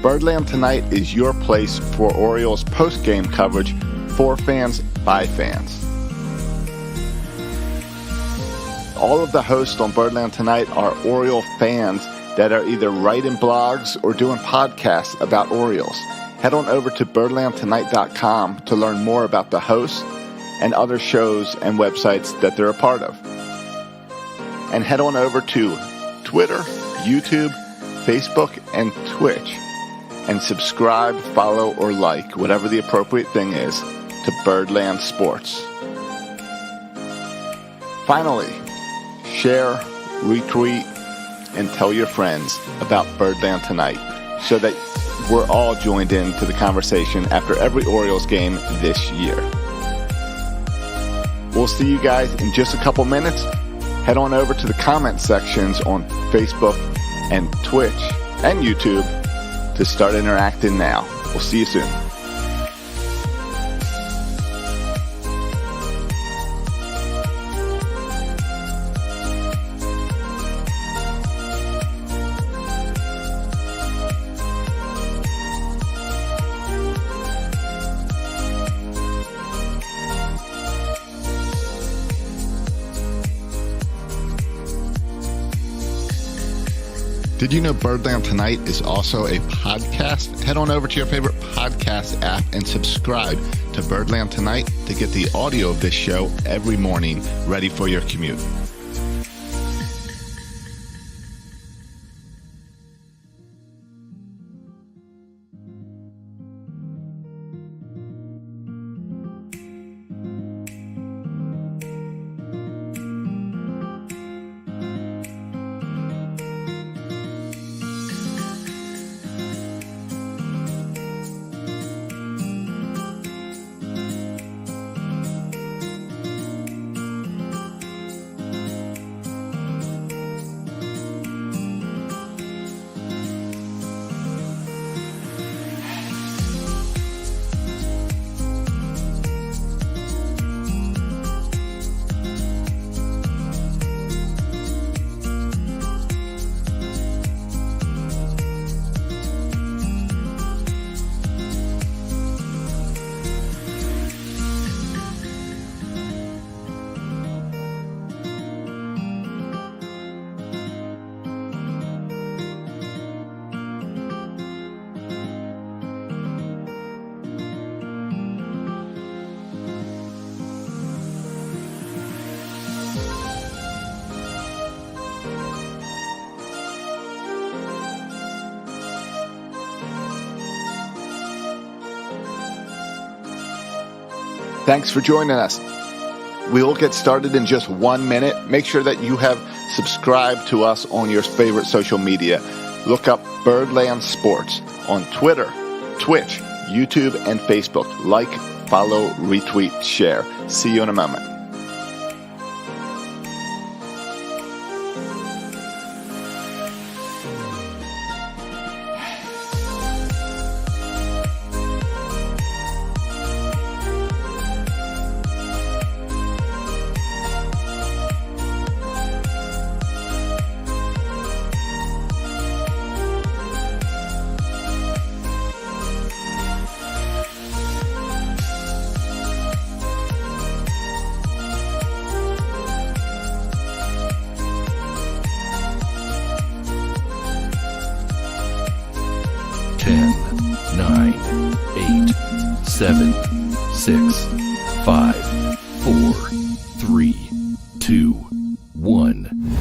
Birdland Tonight is your place for Orioles post-game coverage for fans by fans. All of the hosts on Birdland Tonight are Oriole fans that are either writing blogs or doing podcasts about Orioles. Head on over to birdlandtonight.com to learn more about the hosts and other shows and websites that they're a part of. And head on over to Twitter, YouTube, Facebook, and Twitch and subscribe, follow, or like, whatever the appropriate thing is, to Birdland Sports. Finally, share, retweet, and tell your friends about Birdland Tonight so that we're all joined into the conversation after every Orioles game this year. We'll see you guys in just a couple minutes. Head on over to the comment sections on Facebook and Twitch and YouTube to start interacting now. We'll see you soon. Did you know Birdland Tonight is also a podcast? Head on over to your favorite podcast app and subscribe to Birdland Tonight to get the audio of this show every morning ready for your commute. Thanks for joining us. We will get started in just 1 minute. Make sure that you have subscribed to us on your favorite social media. Look up Birdland Sports on Twitter, Twitch, YouTube, and Facebook. Like, follow, retweet, share. See you in a moment. Seven, six, 5, 4, 3, 2, 1.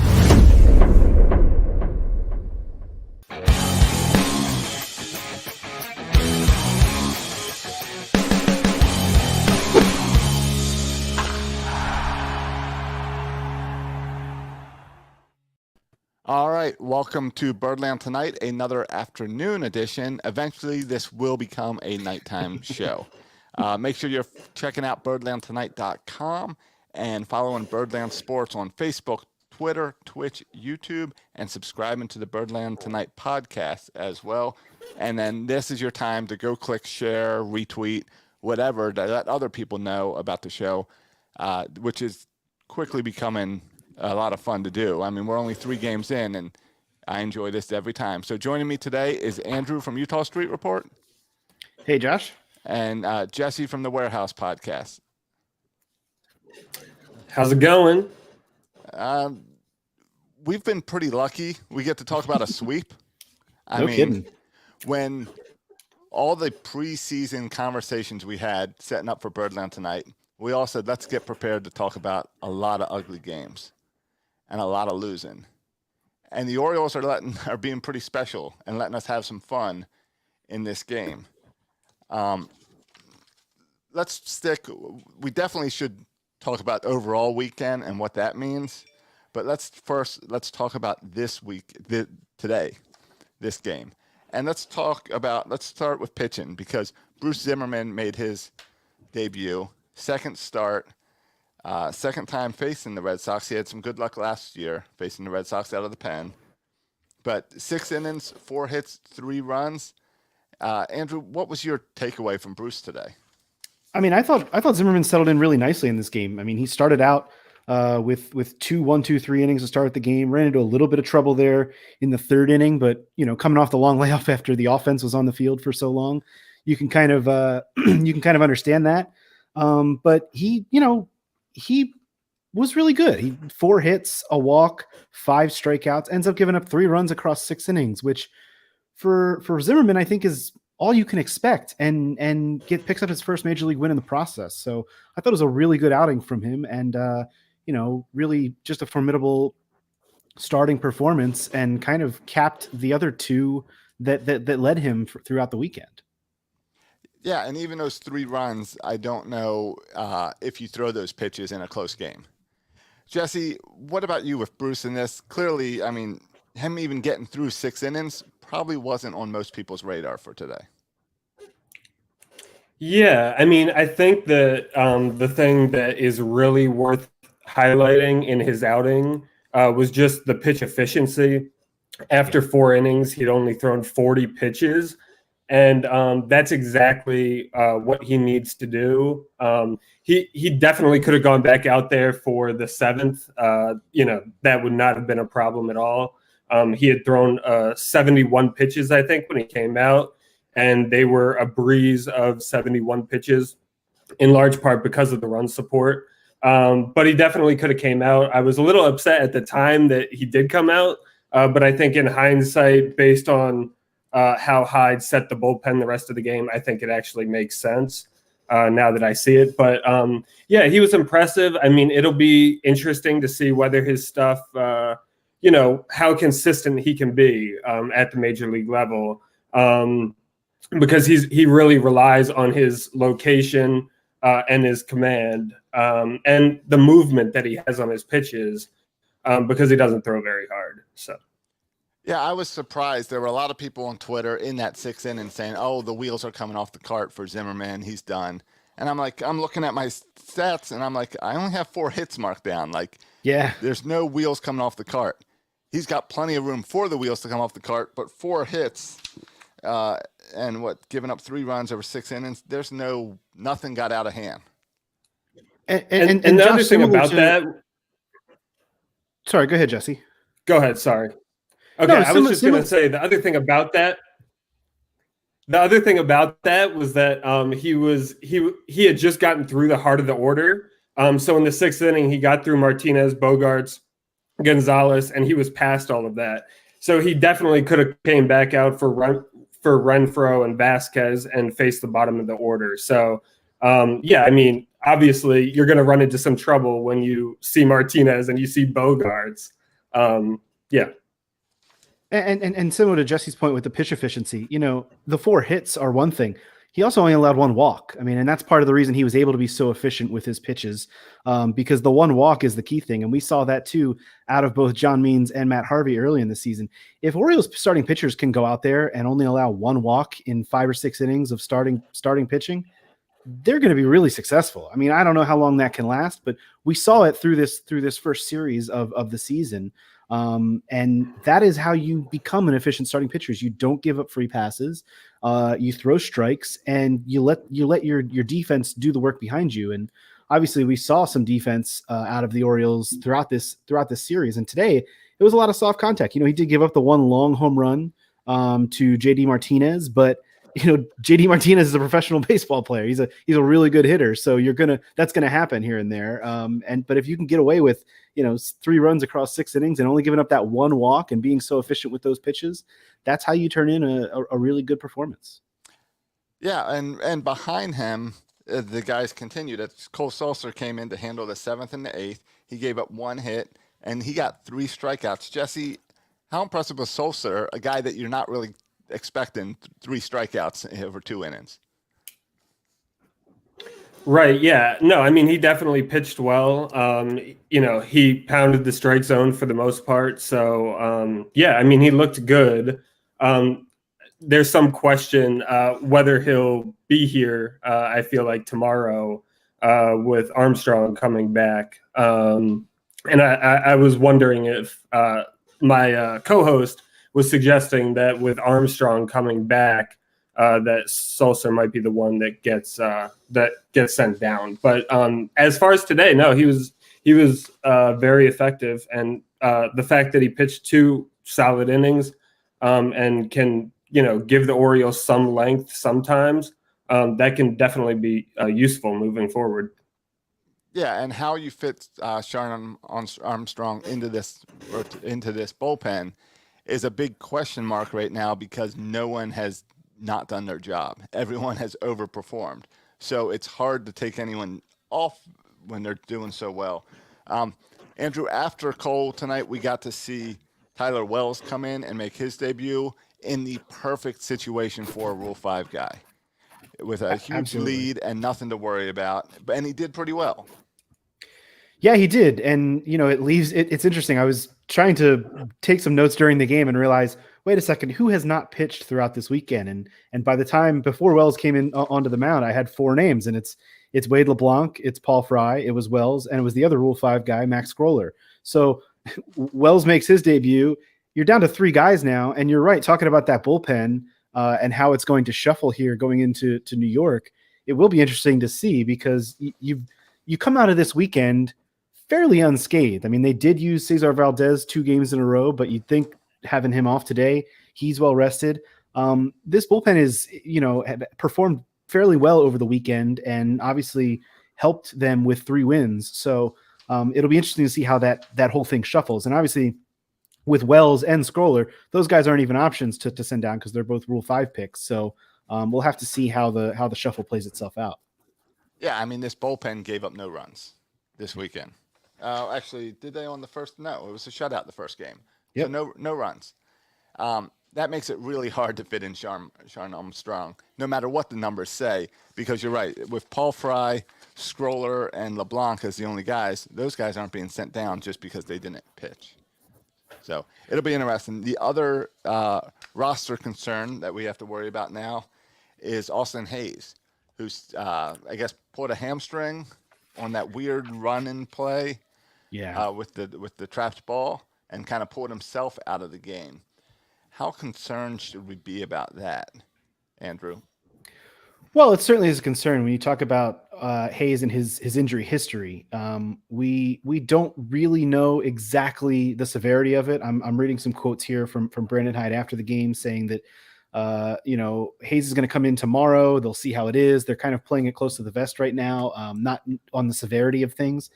All right, welcome to Birdland Tonight, another afternoon edition. Eventually, this will become a nighttime show. Make sure you're checking out birdlandtonight.com and following Birdland Sports on Facebook, Twitter, Twitch, YouTube, and subscribing to the Birdland Tonight podcast as well. And then this is your time to go click, share, retweet, whatever, to let other people know about the show, which is quickly becoming a lot of fun to do. I mean, we're only 3 games in, and I enjoy this every time. So joining me today is Andrew from Utah Street Report. Hey, Josh. And Jesse from the Warehouse Podcast. How's it going? We've been pretty lucky. We get to talk about a sweep. I No mean, kidding. when all the preseason conversations we had setting up for Birdland tonight, we all said, let's get prepared to talk about a lot of ugly games and a lot of losing. And the Orioles are being pretty special and letting us have some fun in this game. We definitely should talk about overall weekend and what that means. But let's talk about this week, today, this game. And let's start with pitching, because Bruce Zimmerman made his debut, second start, second time facing the Red Sox. He had some good luck last year facing the Red Sox out of the pen. But 6 innings, 4 hits, 3 runs. Andrew, what was your takeaway from Bruce today? I mean, I thought Zimmerman settled in really nicely in this game. I mean, he started out with 2 1-2-3 innings to start the game, ran into a little bit of trouble there in the 3rd inning, but coming off the long layoff after the offense was on the field for so long, you can kind of understand that. But he was really good. He 4 hits, a walk, 5 strikeouts, ends up giving up 3 runs across 6 innings, which for Zimmerman, I think, is all you can expect, and picks up his first major league win in the process. So I thought it was a really good outing from him, and really just a formidable starting performance, and kind of capped the other 2 that led him throughout the weekend. Yeah, and even those 3 runs, I don't know if you throw those pitches in a close game. Jesse, what about you with Bruce in this? Clearly, I mean, him even getting through 6 innings probably wasn't on most people's radar for today. Yeah, I mean, I think that the thing that is really worth highlighting in his outing was just the pitch efficiency. After 4 innings, he'd only thrown 40 pitches, and that's exactly what he needs to do. He definitely could have gone back out there for the 7th. That would not have been a problem at all. He had thrown 71 pitches, I think, when he came out, and they were a breeze of 71 pitches, in large part because of the run support. But he definitely could have came out. I was a little upset at the time that he did come out, but I think in hindsight, based on how Hyde set the bullpen the rest of the game, I think it actually makes sense now that I see it. But yeah, he was impressive. I mean, it'll be interesting to see whether his stuff how consistent he can be at the major league level, because he really relies on his location and his command and the movement that he has on his pitches, because he doesn't throw very hard. So. Yeah, I was surprised. There were a lot of people on Twitter in that 6th inning saying, oh, the wheels are coming off the cart for Zimmerman. He's done. And I'm looking at my stats, and I'm like, I only have 4 hits marked down. Yeah, there's no wheels coming off the cart. He's got plenty of room for the wheels to come off the cart, but 4 hits giving up 3 runs over 6 innings, there's nothing got out of hand. And the other thing about that. Sorry, go ahead, Jesse. Go ahead. Sorry. Okay, I was just going to say the other thing about that was that he had just gotten through the heart of the order. So in the 6th inning, he got through Martinez, Bogarts, Gonzalez, and he was past all of that. So he definitely could have came back out for Renfroe and Vasquez and faced the bottom of the order. So yeah, I mean, obviously you're going to run into some trouble when you see Martinez and you see Bogarts. Yeah. And similar to Jesse's point with the pitch efficiency, the 4 hits are one thing. He also only allowed 1 walk. I mean, and that's part of the reason he was able to be so efficient with his pitches, because the 1 walk is the key thing. And we saw that too out of both John Means and Matt Harvey early in the season. If Orioles starting pitchers can go out there and only allow 1 walk in 5 or 6 innings of starting pitching, they're going to be really successful. I mean, I don't know how long that can last, but we saw it through this first series of the season. And that is how you become an efficient starting pitcher. You don't give up free passes. You throw strikes, and you let your defense do the work behind you. And obviously we saw some defense out of the Orioles throughout this series. And today it was a lot of soft contact. He did give up the one long home run to JD Martinez, but JD Martinez is a professional baseball player. He's a really good hitter. So that's gonna happen here and there. But if you can get away with 3 runs across 6 innings and only giving up that one walk and being so efficient with those pitches, that's how you turn in a really good performance. Yeah, and behind him, the guys continued. Cole Sulser came in to handle the 7th and the 8th. He gave up 1 hit, and he got 3 strikeouts. Jesse, how impressive was Sulser, a guy that you're not really expecting 3 strikeouts over 2 innings? Right. Yeah. No, I mean, he definitely pitched well. He pounded the strike zone for the most part. So, yeah, I mean, he looked good. There's some question whether he'll be here, I feel like, tomorrow with Armstrong coming back. And I was wondering if my co-host was suggesting that with Armstrong coming back, that Sulser might be the one that gets sent down. But as far as today, no, he was very effective, and the fact that he pitched 2 solid innings and can give the Orioles some length sometimes, that can definitely be useful moving forward. Yeah, and how you fit Sharon Armstrong into this bullpen is a big question mark right now, because no one has not done their job. Everyone has overperformed. So it's hard to take anyone off when they're doing so well. Andrew, after Cole tonight, we got to see Tyler Wells come in and make his debut in the perfect situation for a Rule 5 guy, with a huge lead and nothing to worry about. And he did pretty well. Yeah, he did. And, it's interesting. I was trying to take some notes during the game and realize, wait a second, who has not pitched throughout this weekend? And by the time before Wells came in onto the mound, I had 4 names, and it's Wade LeBlanc, it's Paul Fry, it was Wells, and it was the other Rule 5 guy, Max Scroller. So Wells makes his debut. You're down to 3 guys now, and you're right, talking about that bullpen and how it's going to shuffle here going into New York. It will be interesting to see, because you come out of this weekend fairly unscathed. I mean, they did use Cesar Valdez 2 games in a row, but you'd think having him off today, he's well rested. This bullpen is, had performed fairly well over the weekend, and obviously helped them with 3 wins. So it'll be interesting to see how that whole thing shuffles. And obviously, with Wells and Scroller, those guys aren't even options to send down, because they're both Rule 5 picks. So we'll have to see how the shuffle plays itself out. Yeah, I mean, this bullpen gave up no runs this weekend. Actually, did they on the first? No, it was a shutout the first game. Yep. So no runs. That makes it really hard to fit in Sharon Armstrong, no matter what the numbers say, because you're right. With Paul Fry, Scroller, and LeBlanc as the only guys, those guys aren't being sent down just because they didn't pitch. So it'll be interesting. The other roster concern that we have to worry about now is Austin Hayes, who's, I guess, pulled a hamstring on that weird run-in play. Yeah. With the trapped ball, and kind of pulled himself out of the game. How concerned should we be about that, Andrew? Well, it certainly is a concern when you talk about Hayes and his injury history. We don't really know exactly the severity of it. I'm reading some quotes here from Brandon Hyde after the game saying that Hayes is going to come in tomorrow. They'll see how it is. They're kind of playing it close to the vest right now, not on the severity of things.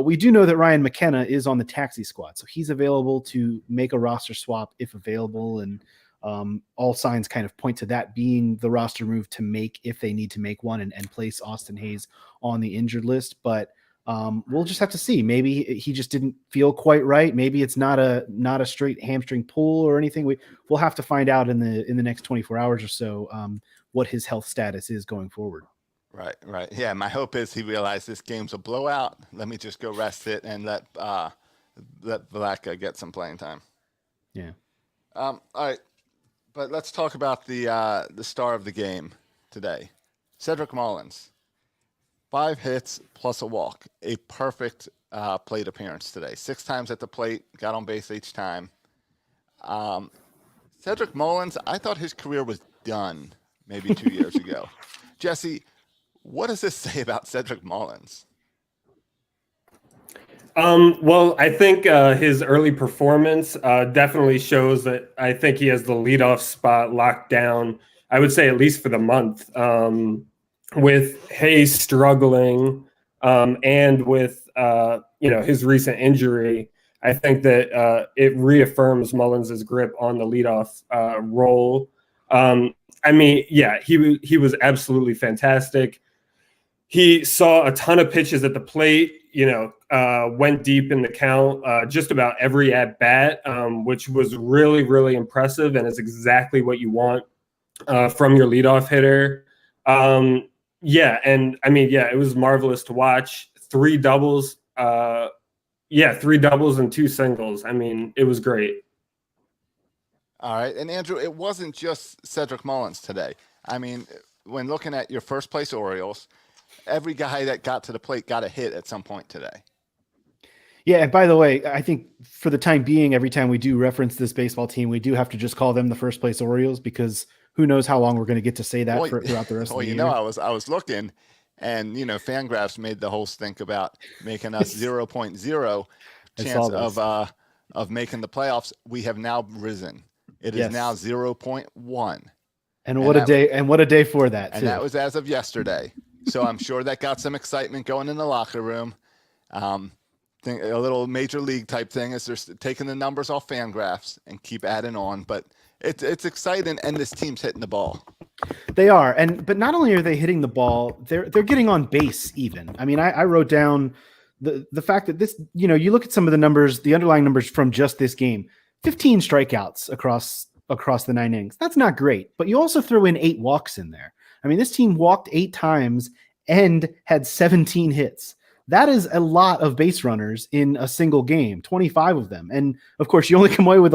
We do know that Ryan McKenna is on the taxi squad, so he's available to make a roster swap if available, and all signs kind of point to that being the roster move to make if they need to make one, and place Austin Hayes on the injured list. But we'll just have to see. Maybe he just didn't feel quite right. Maybe it's not a straight hamstring pull or anything. We'll have to find out in the next 24 hours or so what his health status is going forward. Right. Yeah, my hope is he realized this game's a blowout. Let me just go rest it and let Velaka get some playing time. Yeah. All right, but let's talk about the star of the game today, Cedric Mullins. 5 hits plus a walk, a perfect plate appearance today. 6 times at the plate, got on base each time. Cedric Mullins, I thought his career was done maybe 2 years ago. Jesse, what does this say about Cedric Mullins? Well, I think his early performance definitely shows that I think he has the leadoff spot locked down. I would say at least for the month, with Hayes struggling, and with his recent injury. I think that it reaffirms Mullins' grip on the leadoff role. I mean, yeah, he was absolutely fantastic. He saw a ton of pitches at the plate, went deep in the count, just about every at bat, which was really, really impressive and is exactly what you want from your leadoff hitter. It was marvelous to watch. Three doubles and two singles. I mean, it was great. All right. And Andrew, it wasn't just Cedric Mullins today. I mean, when looking at your first place Orioles, every guy that got to the plate got a hit at some point today. Yeah, and by the way, I think for the time being, every time we do reference this baseball team, we do have to just call them the first place Orioles, because who knows how long we're going to get to say that throughout the rest of the year. I was looking, and Fangraphs made the whole stink about making us 0.0 chance of making the playoffs. We have now risen. It is now 0.1. And what a day for that. And that was as of yesterday. So I'm sure that got some excitement going in the locker room. A little major league type thing is they're taking the numbers off Fangraphs and keep adding on. But it's exciting, and this team's hitting the ball. They are, but not only are they hitting the ball, they're getting on base even. I mean, I wrote down the fact that this, you look at some of the numbers, the underlying numbers from just this game, 15 strikeouts across the 9 innings. That's not great, but you also throw in 8 walks in there. I mean, this team walked 8 times and had 17 hits. That is a lot of base runners in a single game, 25 of them. And of course, you only come away with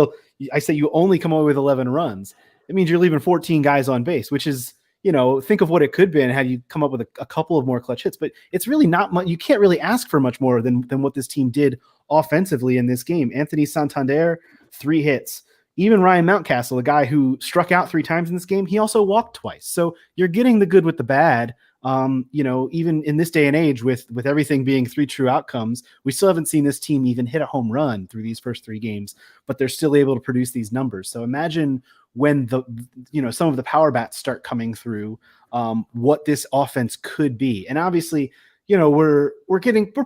11 runs. It means you're leaving 14 guys on base, which is, think of what it could be and had you come up with a couple of more clutch hits. But it's really not much. You can't really ask for much more than what this team did offensively in this game. Anthony Santander, 3 hits. Even Ryan Mountcastle, a guy who struck out 3 times in this game, he also walked twice. So you're getting the good with the bad. Even in this day and age with everything being 3 true outcomes, we still haven't seen this team even hit a home run through these first 3 games, but they're still able to produce these numbers. So imagine when some of the power bats start coming through, what this offense could be. And obviously, we're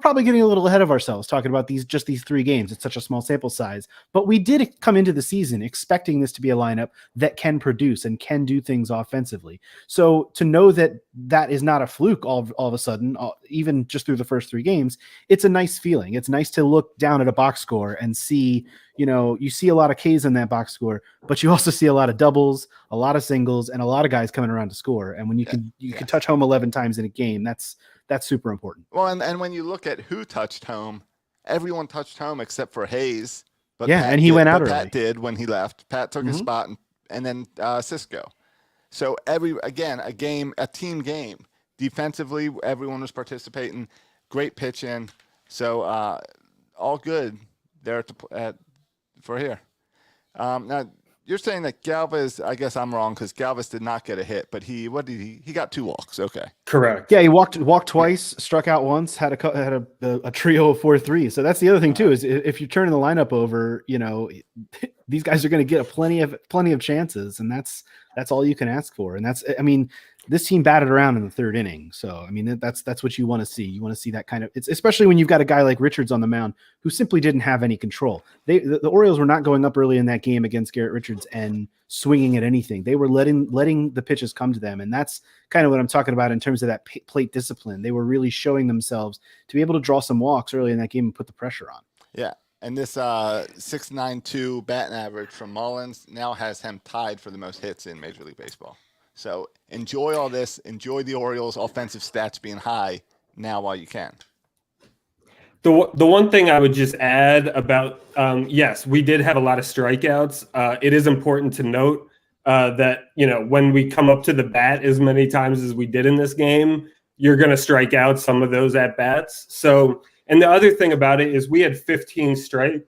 probably getting a little ahead of ourselves talking about these 3 games. It's such a small sample size, but we did come into the season expecting this to be a lineup that can produce and can do things offensively. So to know that is not a fluke all of a sudden, even just through the first 3 games, it's a nice feeling. It's nice to look down at a box score and see, you see a lot of Ks in that box score, but you also see a lot of doubles, a lot of singles, and a lot of guys coming around to score. And when you can touch home 11 times in a game, that's super important. Well, and when you look at who touched home, everyone touched home except for Hayes. But and he went out early. Pat did when he left. Pat took his spot, and then Cisco. So a team game. Defensively, everyone was participating. Great pitching. So all good there for here. Now, you're saying that Galvis, I guess I'm wrong because Galvis did not get a hit, but he got 2 walks. Okay. Correct. Yeah, he walked twice, struck out once, had a trio of 4-3. So that's the other thing too, is if you're turning the lineup over, these guys are going to get plenty of chances, and that's all you can ask for. And this team batted around in the 3rd inning. So, that's what you want to see. You want to see that kind of, it's especially when you've got a guy like Richards on the mound who simply didn't have any control. The Orioles were not going up early in that game against Garrett Richards and swinging at anything. They were letting the pitches come to them. And that's kind of what I'm talking about in terms of that plate discipline. They were really showing themselves to be able to draw some walks early in that game and put the pressure on. Yeah. And this 6.92 batting average from Mullins now has him tied for the most hits in Major League Baseball. So enjoy all this. Enjoy the Orioles' offensive stats being high now while you can. The one thing I would just add about, yes, we did have a lot of strikeouts. It is important to note that, when we come up to the bat as many times as we did in this game, you're going to strike out some of those at bats. So, and the other thing about it is we had 15 strikeouts.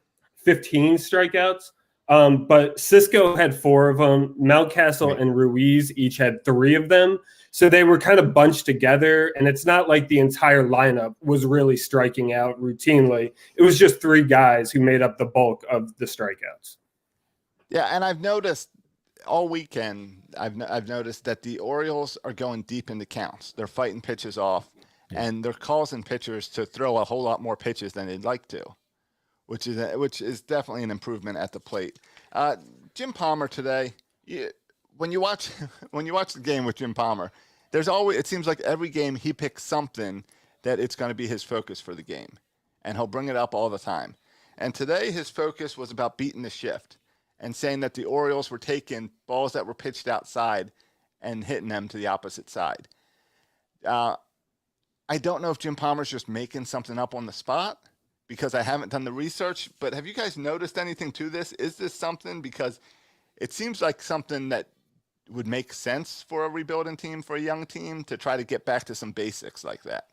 But Cisco had 4 of them. Mountcastle and Ruiz each had 3 of them. So they were kind of bunched together, and it's not like the entire lineup was really striking out routinely. It was just three guys who made up the bulk of the strikeouts. Yeah, and I've noticed all weekend, I've noticed that the Orioles are going deep into counts. They're fighting pitches off, and they're causing pitchers to throw a whole lot more pitches than they'd like to, which is definitely an improvement at the plate. Jim Palmer today, when you watch the game with Jim Palmer, it seems like every game he picks something that it's going to be his focus for the game, and he'll bring it up all the time. And today his focus was about beating the shift and saying that the Orioles were taking balls that were pitched outside and hitting them to the opposite side. I don't know if Jim Palmer's just making something up on the spot because I haven't done the research, but have you guys noticed anything to this? Is this something? Because it seems like something that would make sense for a rebuilding team, for a young team, to try to get back to some basics like that.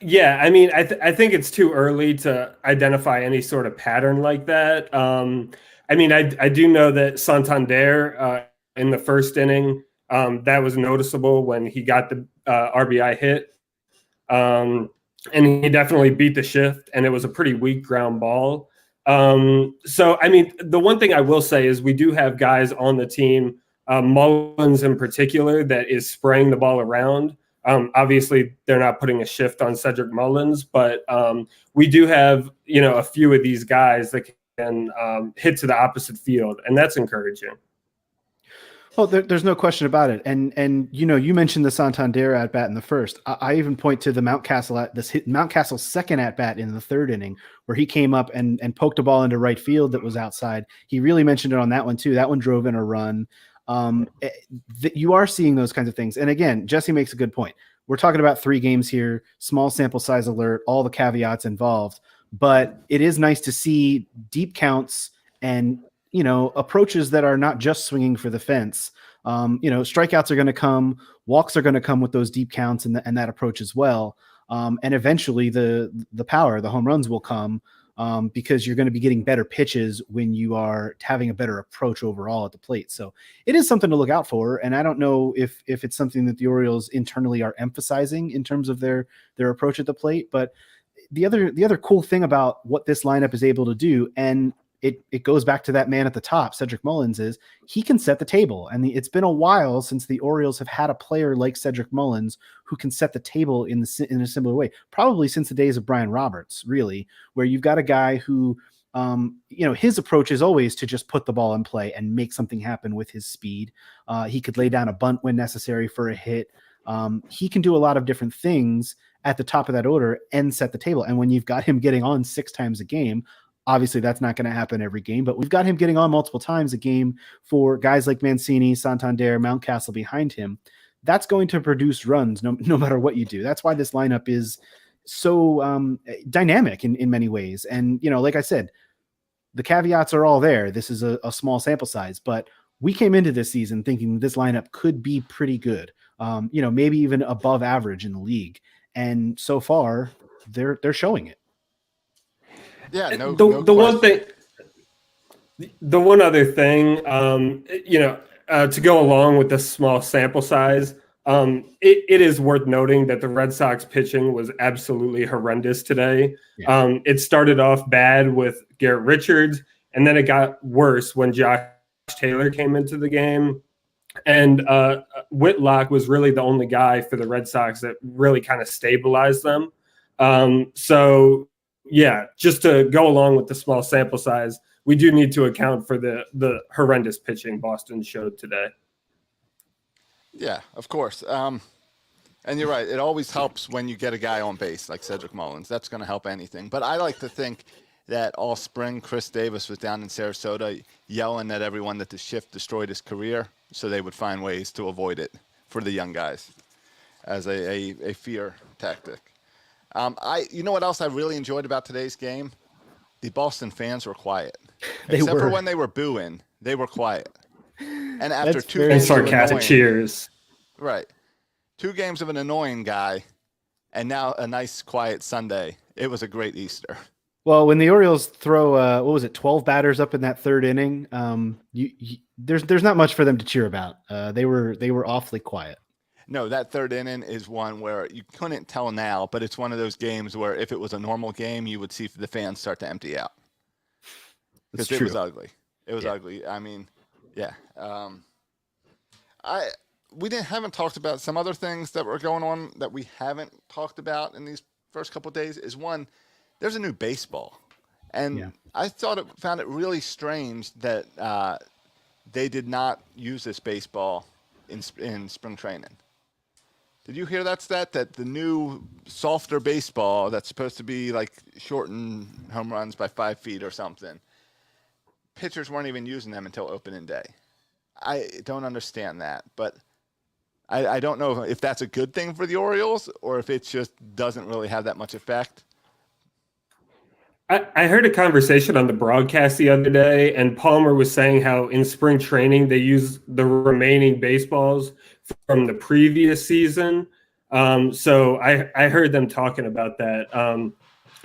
Yeah, I mean, I think it's too early to identify any sort of pattern like that. I mean, I do know that Santander in the first inning, that was noticeable when he got the RBI hit. And he definitely beat the shift, and it was a pretty weak ground ball. So, I mean, the one thing I will say is we do have guys on the team, Mullins in particular, that is spraying the ball around. Obviously, they're not putting a shift on Cedric Mullins, but we do have, a few of these guys that can hit to the opposite field, and that's encouraging. Well, there's no question about it. And you mentioned the Santander at bat in the first. I even point to the Mountcastle second at bat in the third inning, where he came up and poked a ball into right field that was outside. He really mentioned it on that one too. That one drove in a run. You are seeing those kinds of things. And again, Jesse makes a good point. We're talking about 3 games here, small sample size alert, all the caveats involved, but it is nice to see deep counts and, approaches that are not just swinging for the fence. Strikeouts are going to come, walks are going to come with those deep counts and that approach as well. And eventually the home runs will come. Because you're going to be getting better pitches when you are having a better approach overall at the plate. So it is something to look out for. And I don't know if it's something that the Orioles internally are emphasizing in terms of their approach at the plate. But the other cool thing about what this lineup is able to do, and it goes back to that man at the top, Cedric Mullins, is he can set the table. And it's been a while since the Orioles have had a player like Cedric Mullins who can set the table in a similar way, probably since the days of Brian Roberts, really, where you've got a guy who, his approach is always to just put the ball in play and make something happen with his speed. He could lay down a bunt when necessary for a hit. He can do a lot of different things at the top of that order and set the table. And when you've got him getting on 6 times a game, obviously that's not going to happen every game, but we've got him getting on multiple times a game for guys like Mancini, Santander, Mountcastle behind him. That's going to produce runs no matter what you do. That's why this lineup is so dynamic in many ways. And, like I said, the caveats are all there. This is a small sample size, but we came into this season thinking this lineup could be pretty good, maybe even above average in the league. And so far they're showing it. Yeah, the one other thing, to go along with the small sample size, it is worth noting that the Red Sox pitching was absolutely horrendous today. Yeah. It started off bad with Garrett Richards, and then it got worse when Josh Taylor came into the game. And Whitlock was really the only guy for the Red Sox that really kind of stabilized them. So, yeah, just to go along with the small sample size, we do need to account for the horrendous pitching Boston showed today. Yeah, of course. And you're right. It always helps when you get a guy on base like Cedric Mullins. That's going to help anything. But I like to think that all spring Chris Davis was down in Sarasota yelling at everyone that the shift destroyed his career, so they would find ways to avoid it for the young guys as a fear tactic. You know what else I really enjoyed about today's game? The Boston fans were quiet. Except for when they were booing, they were quiet. And after 2 games sarcastic cheers. Right. 2 games of an annoying guy, and now a nice quiet Sunday. It was a great Easter. Well, when the Orioles throw, what was it, 12 batters up in that third inning, there's not much for them to cheer about. They were awfully quiet. No, that third inning is one where you couldn't tell now, but it's one of those games where if it was a normal game, you would see the fans start to empty out because it was ugly. It was ugly. I mean, yeah. We haven't talked about some other things that were going on that we haven't talked about in these first couple of days. Is one, there's a new baseball, and I found it really strange that they did not use this baseball in spring training. Did you hear that stat that the new softer baseball that's supposed to be like shorten home runs by 5 feet or something? Pitchers weren't even using them until opening day. I don't understand that, but I don't know if that's a good thing for the Orioles or if it just doesn't really have that much effect. I heard a conversation on the broadcast the other day, and Palmer was saying how in spring training they use the remaining baseballs from the previous season. So I heard them talking about that.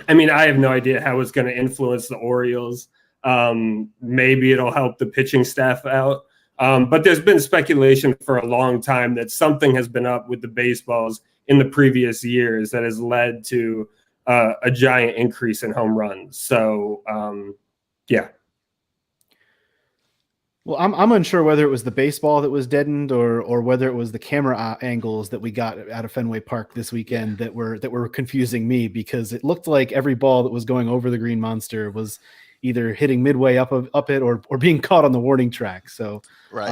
I mean, I have no idea how it's going to influence the Orioles. Maybe it'll help the pitching staff out. But there's been speculation for a long time that something has been up with the baseballs in the previous years that has led to a giant increase in home runs. So, yeah. Well, I'm unsure whether it was the baseball that was deadened or whether it was the camera angles that we got out of Fenway Park this weekend that were confusing me, because it looked like every ball that was going over the green monster was either hitting midway up it or being caught on the warning track. So right.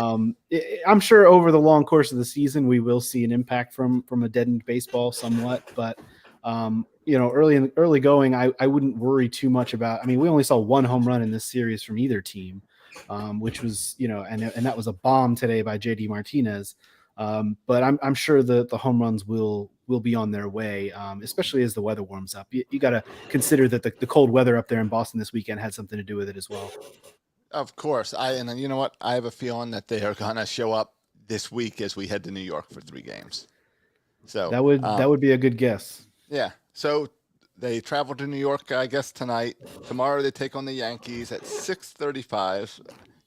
I'm sure over the long course of the season we will see an impact from a deadened baseball somewhat, but early going, I wouldn't worry too much about. I mean, we only saw one home run in this series from either team, which was, and that was a bomb today by JD Martinez. But I'm sure the home runs will be on their way, especially as the weather warms up. You got to consider that the cold weather up there in Boston this weekend had something to do with it as well. Of course. And then you know what? I have a feeling that they are going to show up this week as we head to New York for 3 games. So that would be a good guess. Yeah. So they travel to New York, I guess, tonight. Tomorrow they take on the Yankees at 6:35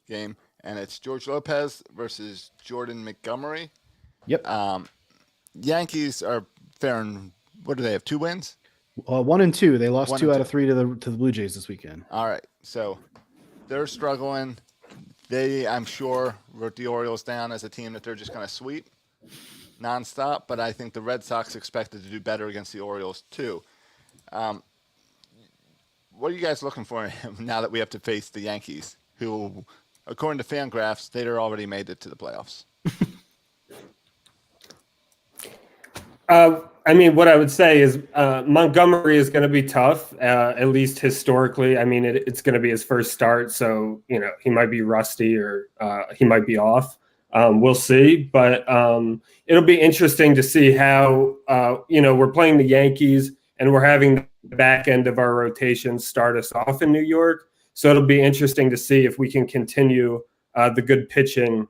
game, and it's George Lopez versus Jordan Montgomery. Yep. Yankees are faring. What do they have? 2 wins? 1 and 2. They lost 2 out of 3 to the Blue Jays this weekend. All right. So they're struggling. They, I'm sure, wrote the Orioles down as a team that they're just going to sweep nonstop, but I think the Red Sox expected to do better against the Orioles too. What are you guys looking for now that we have to face the Yankees, who, according to Fangraphs, they'd already made it to the playoffs? I mean, what I would say is Montgomery is going to be tough, at least historically. I mean, it's going to be his first start, so he might be rusty or he might be off. We'll see, but it'll be interesting to see how, we're playing the Yankees and we're having the back end of our rotation start us off in New York. So it'll be interesting to see if we can continue the good pitching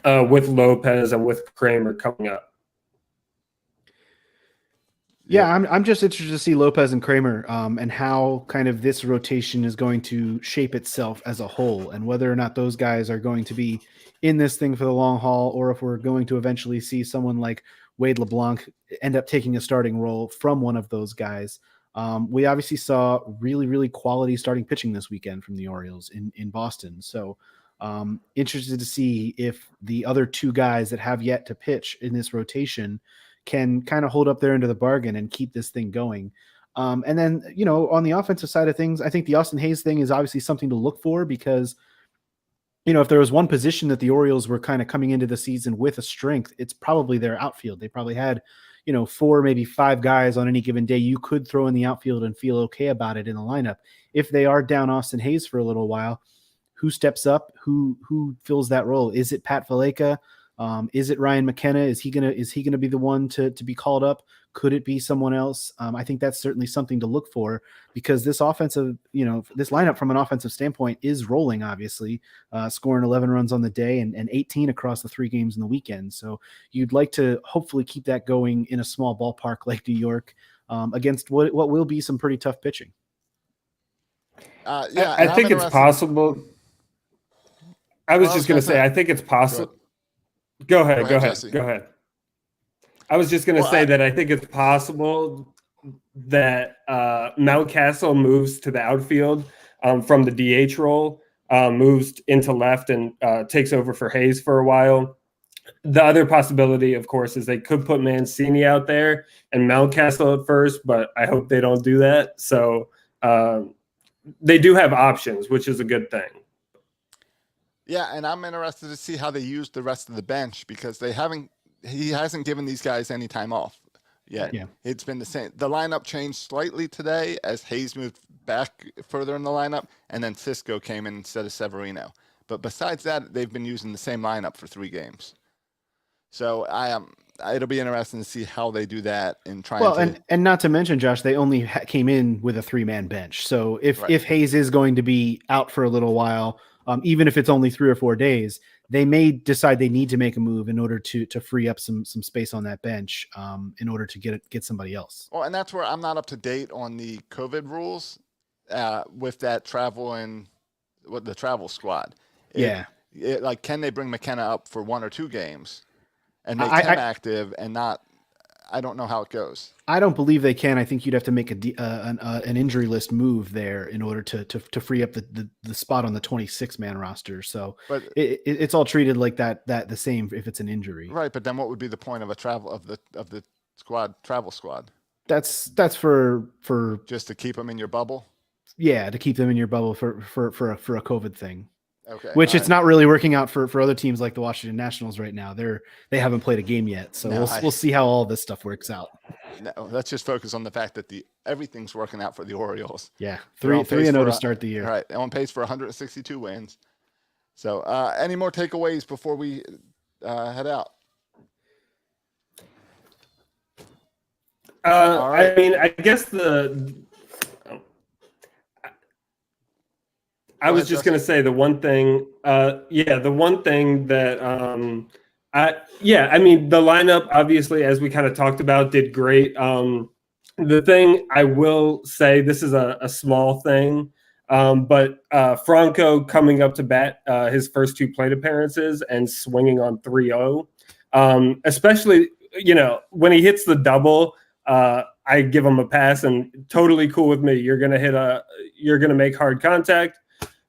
with Lopez and with Kramer coming up. Yeah, I'm just interested to see Lopez and Kramer and how kind of this rotation is going to shape itself as a whole, and whether or not those guys are going to be in this thing for the long haul, or if we're going to eventually see someone like Wade LeBlanc end up taking a starting role from one of those guys. We obviously saw really, really quality starting pitching this weekend from the Orioles in Boston. So interested to see if the other 2 guys that have yet to pitch in this rotation can kind of hold up their end of the bargain and keep this thing going. And then, on the offensive side of things, I think the Austin Hayes thing is obviously something to look for, because, if there was one position that the Orioles were kind of coming into the season with a strength, it's probably their outfield. They probably had, 4, maybe 5 guys on any given day you could throw in the outfield and feel okay about it in the lineup. If they are down Austin Hayes for a little while, who steps up? Who fills that role? Is it Pat Valaika? Is it Ryan McKenna? Is he gonna be the one to be called up? Could it be someone else? I think that's certainly something to look for, because this offensive, this lineup from an offensive standpoint is rolling, obviously, scoring 11 runs on the day and 18 across the 3 games in the weekend. So you'd like to hopefully keep that going in a small ballpark like New York against what will be some pretty tough pitching. Yeah, I and I'm think it's interested. possible. I was Well, just going to say, I think it's possible. Go ahead. Jesse. Go ahead. I was just going to say that I think it's possible that Mountcastle moves to the outfield from the DH role, moves into left and takes over for Hayes for a while. The other possibility, of course, is they could put Mancini out there and Mountcastle at first, but I hope they don't do that. So they do have options, which is a good thing. Yeah, and I'm interested to see how they use the rest of the bench because he hasn't given these guys any time off yet. Yeah. It's been the same. The lineup changed slightly today as Hayes moved back further in the lineup, and then Cisco came in instead of Severino. But besides that, they've been using the same lineup for 3 games. So it'll be interesting to see how they do that in trying to. And not to mention, Josh, they only came in with a 3-man bench. So if Hayes is going to be out for a little while, even if it's only 3 or 4 days, they may decide they need to make a move in order to free up some space on that bench in order to get somebody else. Well, and that's where I'm not up to date on the COVID rules with that travel and with the travel squad. Like, can they bring McKenna up for 1 or 2 games and make him active and not? I don't know how it goes. I don't believe they can. I think you'd have to make an injury list move there in order to free up the spot on the 26-man roster. So but it's all treated like that the same if it's an injury. Right, but then what would be the point of a travel of the travel squad? That's for just to keep them in your bubble. Yeah, to keep them in your bubble for a COVID thing. Okay. Which it's not really working out for other teams like the Washington Nationals right now. They haven't played a game yet, so we'll see how all this stuff works out. No, let's just focus on the fact that everything's working out for the Orioles. Yeah, 3-0 to start the year. All right, on pace for 162 wins. So, any more takeaways before we head out? I mean, I guess I was just going to say the one thing that I mean, the lineup, obviously, as we kind of talked about, did great. The thing I will say, this is a small thing, but Franco coming up to bat his first 2 plate appearances and swinging on 3-0, especially, when he hits the double, I give him a pass and totally cool with me. You're going to make hard contact.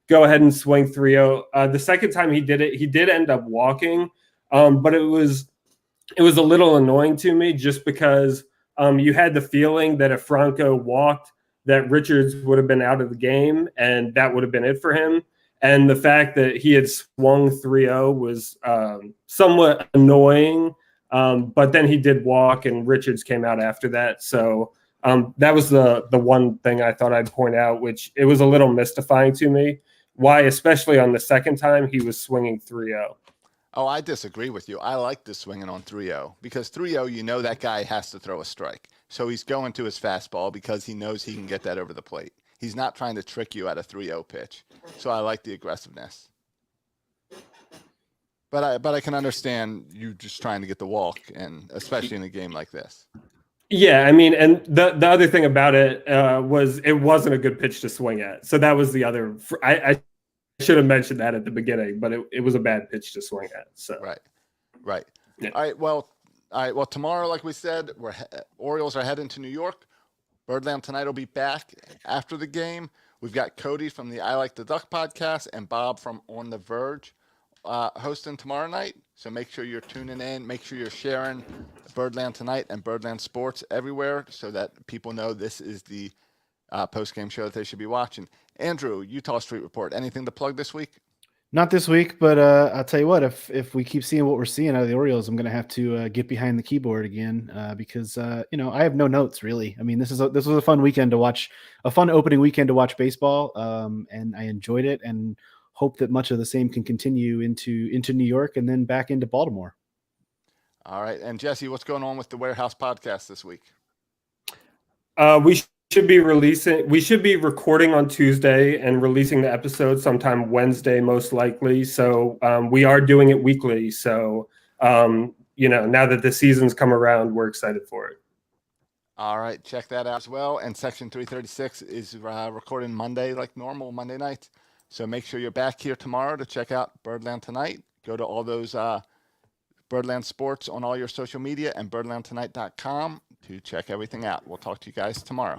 Go ahead and swing 3-0. The second time he did it, he did end up walking, but it was a little annoying to me just because you had the feeling that if Franco walked, that Richards would have been out of the game, and that would have been it for him. And the fact that he had swung 3-0 was somewhat annoying, but then he did walk, and Richards came out after that. So that was the one thing I thought I'd point out, which it was a little mystifying to me. Why, especially on the second time, he was swinging 3-0. Oh, I disagree with you. I like the swinging on 3-0 because 3-0, that guy has to throw a strike. So he's going to his fastball because he knows he can get that over the plate. He's not trying to trick you at a 3-0 pitch. So I like the aggressiveness. But I can understand you just trying to get the walk, and especially in a game like this. Yeah, I mean, and the other thing about it was it wasn't a good pitch to swing at. So that was the other. I should have mentioned that at the beginning, but it was a bad pitch to swing at. So right. Yeah. All right. Well, tomorrow, like we said, Orioles are heading to New York. Birdland Tonight will be back after the game. We've got Cody from the I Like the Duck podcast and Bob from On the Verge hosting tomorrow night. So make sure you're tuning in. Make sure you're sharing Birdland Tonight and Birdland Sports everywhere so that people know this is the post-game show that they should be watching. Andrew, Utah Street Report. Anything to plug this week? Not this week, but I'll tell you what, if we keep seeing what we're seeing out of the Orioles, I'm going to have to get behind the keyboard again because, I have no notes really. I mean, this was a fun weekend to watch, a fun opening weekend to watch baseball. And I enjoyed it and hope that much of the same can continue into New York and then back into Baltimore. All right. And Jesse, what's going on with the Warehouse podcast this week? We should be recording on Tuesday and releasing the episode sometime Wednesday, most likely. So we are doing it weekly. So, now that the season's come around, we're excited for it. All right, check that out as well. And Section 336 is recording Monday like normal, Monday nights. So make sure you're back here tomorrow to check out Birdland Tonight. Go to all those Birdland Sports on all your social media and birdlandtonight.com to check everything out. We'll talk to you guys tomorrow.